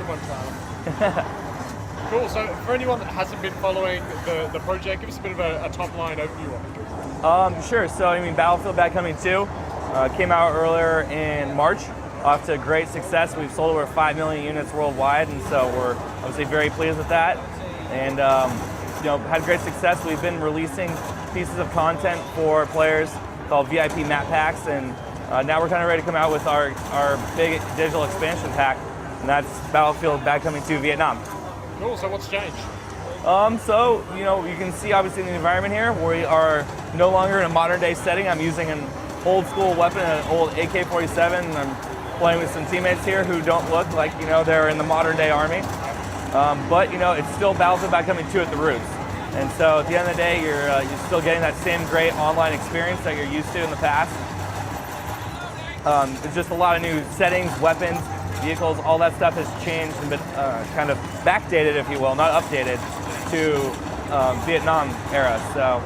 good one, Tyler. Cool. So for anyone that hasn't been following the project, give us a bit of a top line overview of it. Sure. So I mean, Battlefield Bad Company 2 came out earlier in March. Off to great success. We've sold over 5 million units worldwide, and so we're obviously very pleased with that. And had great success. We've been releasing pieces of content for players called VIP map packs, and now we're kind of ready to come out with our big digital expansion pack, and that's Battlefield Bad Company 2 Vietnam. Cool. So what's changed? You can see obviously in the environment here, we are no longer in a modern day setting. I'm using an old school weapon, an old AK-47. I'm playing with some teammates here who don't look like, they're in the modern day army. But it's still Battlefield Bad Company 2 at the roots. And so at the end of the day, you're still getting that same great online experience that you're used to in the past. It's just a lot of new settings, weapons, vehicles, all that stuff has changed and been kind of backdated, if you will, not updated, to Vietnam era. So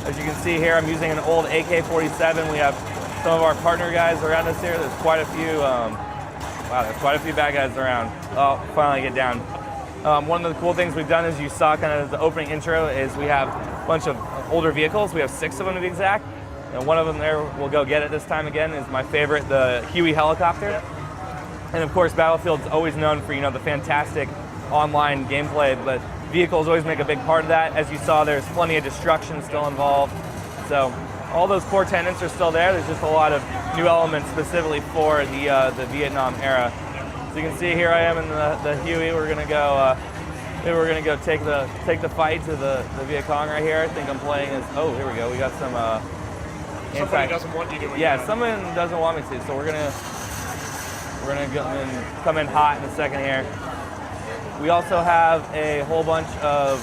as you can see here, I'm using an old AK-47. We have some of our partner guys around us here. There's quite a few, there's quite a few bad guys around. Oh, finally get down. One of the cool things we've done, as you saw kind of as the opening intro, is we have a bunch of older vehicles. We have 6 of them to be exact. And one of them there, we'll go get it this time again, is my favorite, the Huey helicopter. Yep. And of course, Battlefield's always known for, the fantastic online gameplay, but vehicles always make a big part of that. As you saw, there's plenty of destruction still involved. So all those core tenets are still there. There's just a lot of new elements specifically for the Vietnam era. So you can see here I am in the Huey. We're gonna go. Maybe we're gonna go take the fight to the Viet Cong right here. I think I'm playing as. Oh, here we go. We got some. Somebody doesn't want you to. Yeah, someone doesn't want me to. So we're gonna come in hot in a second here. We also have a whole bunch of.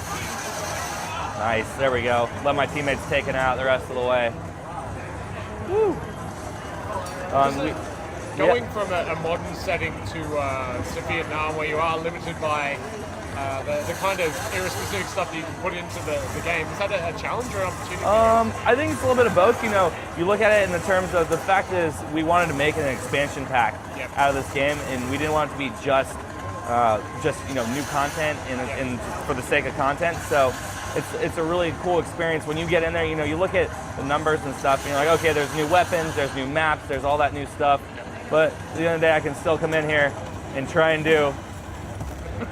Nice. There we go. Let my teammates take it out the rest of the way. Woo. Going from a modern setting to Vietnam, where you are limited by the kind of era-specific stuff that you can put into the game, is that a challenge or an opportunity? I think it's a little bit of both. You look at it in the terms of the fact is we wanted to make an expansion pack out of this game, and we didn't want it to be just new content and for the sake of content. So it's a really cool experience when you get in there. You look at the numbers and stuff, and you're like, okay, there's new weapons, there's new maps, there's all that new stuff. But at the end of the day, I can still come in here and try and do,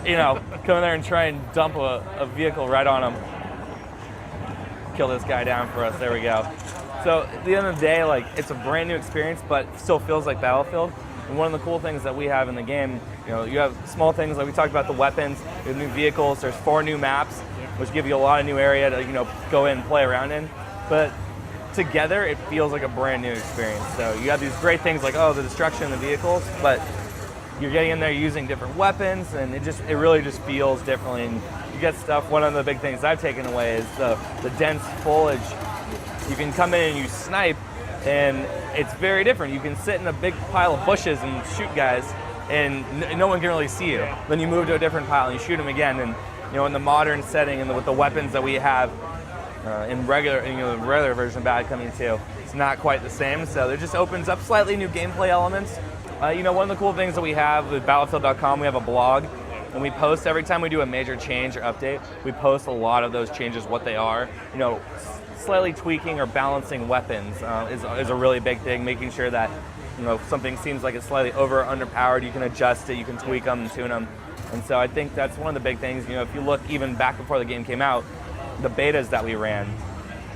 come in there and try and dump a vehicle right on him. Kill this guy down for us. There we go. So at the end of the day, it's a brand new experience, but still feels like Battlefield. And one of the cool things that we have in the game, you have small things like we talked about the weapons, you have new vehicles. There's 4 new maps, which give you a lot of new area to go in and play around in. But together, it feels like a brand new experience. So you have these great things like, the destruction of the vehicles, but you're getting in there using different weapons, and it really just feels differently. And you get stuff. One of the big things I've taken away is the dense foliage. You can come in and you snipe, and it's very different. You can sit in a big pile of bushes and shoot guys, and no one can really see you. Then you move to a different pile and you shoot them again. And in the modern setting and with the weapons that we have. In the regular version of Bad Company 2, it's not quite the same, so it just opens up slightly new gameplay elements. One of the cool things that we have with Battlefield.com, we have a blog, and we post every time we do a major change or update. We post a lot of those changes, what they are. Slightly tweaking or balancing weapons is a really big thing. Making sure that something seems like it's slightly over or underpowered, you can adjust it, you can tweak them and tune them. And so I think that's one of the big things. If you look even back before the game came out, the betas that we ran,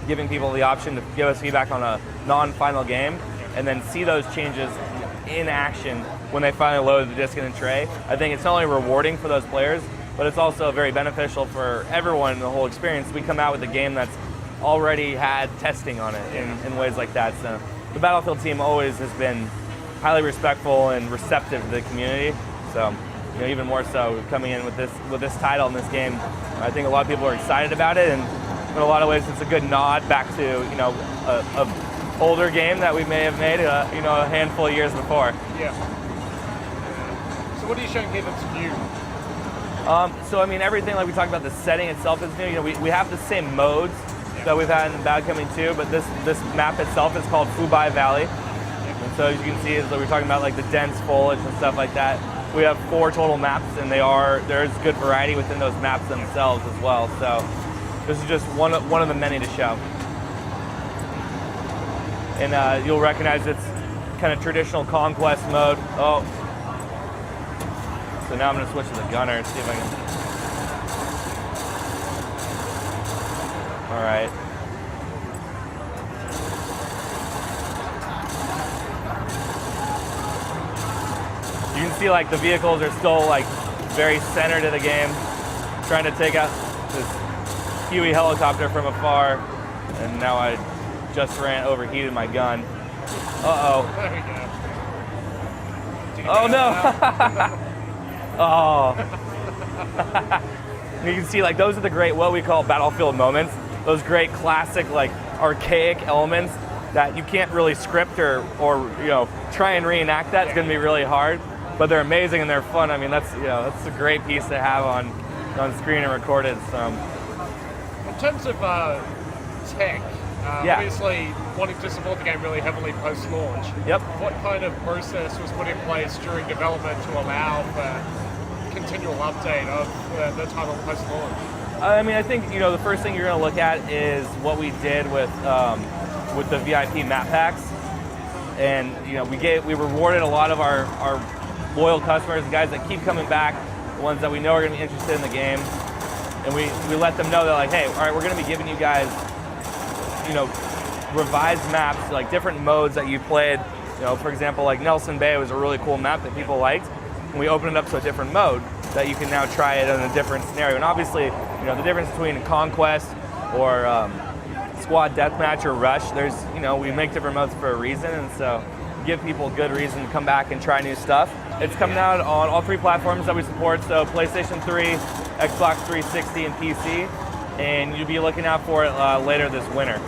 giving people the option to give us feedback on a non-final game and then see those changes in action when they finally load the disc in the tray. I think it's not only rewarding for those players, but it's also very beneficial for everyone in the whole experience. We come out with a game that's already had testing on it in ways like that. So the Battlefield team always has been highly respectful and receptive to the community. So even more so coming in with this title in this game. I think a lot of people are excited about it, and in a lot of ways it's a good nod back to a older game that we may have made a handful of years before. Yeah. So what are you showing here that's new? So everything like we talked about, the setting itself is new. We have the same modes that we've had in Bad Company 2, but this map itself is called Phu Bai Valley. And so as you can see, as we were talking about the dense foliage and stuff like that. We have 4 total maps, and there's good variety within those maps themselves as well. So this is just one of the many to show. And you'll recognize it's kind of traditional conquest mode. Oh, so now I'm gonna switch to the gunner and see if I can. All right. You can see like the vehicles are still like very centered in the game, trying to take out this Huey helicopter from afar, and now I just overheated my gun. Uh-oh. There we go. Oh no! Oh. You can see like those are the great, what we call battlefield moments. Those great classic like archaic elements that you can't really script or try and reenact that. It's going to be really hard, but they're amazing and they're fun. I mean, that's a great piece to have on screen and recorded. So. In terms of tech, obviously wanting to support the game really heavily post-launch. Yep. What kind of process was put in place during development to allow for continual update of the title post-launch? I mean, I think the first thing you're going to look at is what we did with the VIP map packs, and we rewarded a lot of our loyal customers, the guys that keep coming back, the ones that we know are going to be interested in the game, and we let them know that like, hey, all right, we're going to be giving you guys revised maps, like different modes that you played. For example, like Nelson Bay was a really cool map that people liked, and we opened it up to a different mode that you can now try it in a different scenario. And obviously, the difference between Conquest or Squad Deathmatch or Rush, there's, we make different modes for a reason, and so give people good reason to come back and try new stuff. It's coming out on all 3 platforms that we support, so PlayStation 3, Xbox 360, and PC, and you'll be looking out for it later this winter.